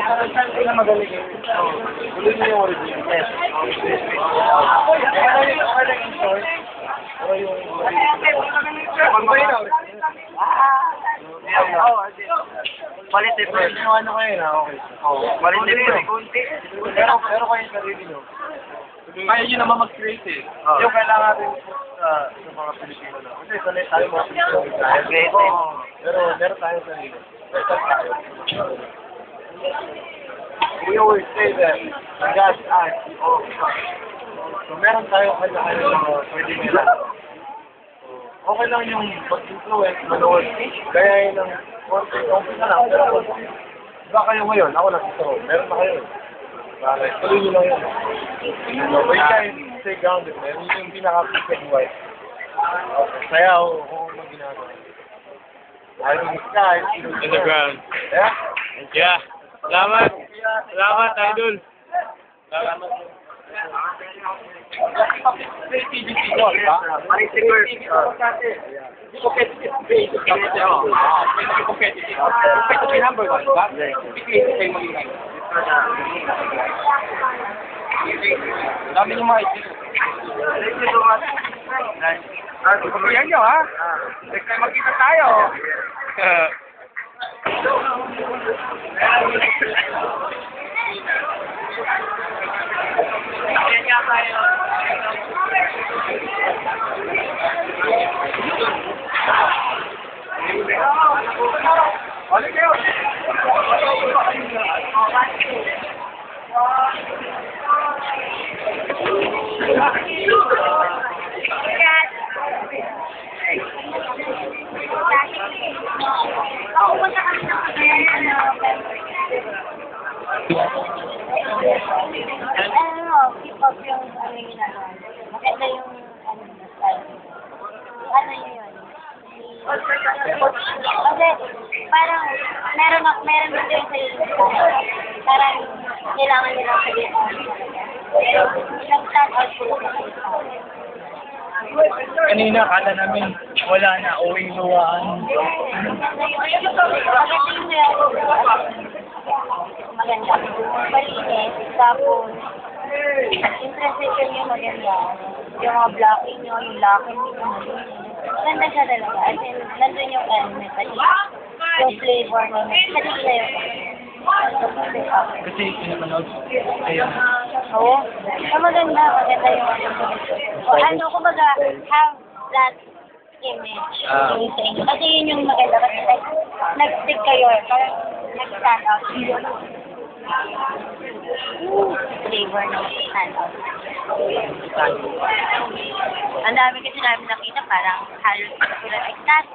Saan sila magaling yun? Tuloy niyo yung original. Yes. Okay lang yung choice. Pero yung... Pagbayin na original. Palit different. Yung ano kayo na, okay. Palit different. Pero kayo yung sarili nyo. Kaya yun naman mag-create eh. Yung kailangan natin sa mga Pilipino na. Kasi sanay tayo mga Pilipino. Pero meron tayong sarili. We always say that God's eye is all time. So meron tayong kanya-kanya mga pwede nila. Okay lang yung mag-influence, manood. Kaya yun ang konti na lang. Pero iba kayo ngayon, ako nag-intro. Meron na kayo. Bakit? Tuloy nyo lang yun. So, we can stay grounded, man. Yun yung pinaka-big white. Kaya ako mag ginagawa. I'm in the sky. In the ground. Yeah? Yeah. Salamat. Salamat, idol. Salamat. TVC ko, di ba? Competitive base. Competitive number one, di ba? Dami nyo mga idea. Pagkabihan nyo, ha? Next time magkita tayo. Balik kayo. Keep up yung ano yung ginagawa. Maganda yung style. Ano yun? Kasi parang meron dito yung sarili. Parang kailangan nila sabihin. Nag-stand out sila. Kanina, kala namin wala na, uwing luwaan. Maganda. Malinis. Tapos, yung transition nyo maganda. Yung mga blocking nyo, yung locking nyo, maganda siya talaga. As in, nandun yung element. Yung flavor nyo. Kasi sila yung Kasi pinapanood. Ayun. oo. Maganda yung ano, kumbaga, have that image yung sa inyo. Kasi yun yung maganda. Kasi nag-stick kayo. Parang nag-stand out. Flavor na stand out. Ang dami kasi namin nakita, parang halos tulad like that.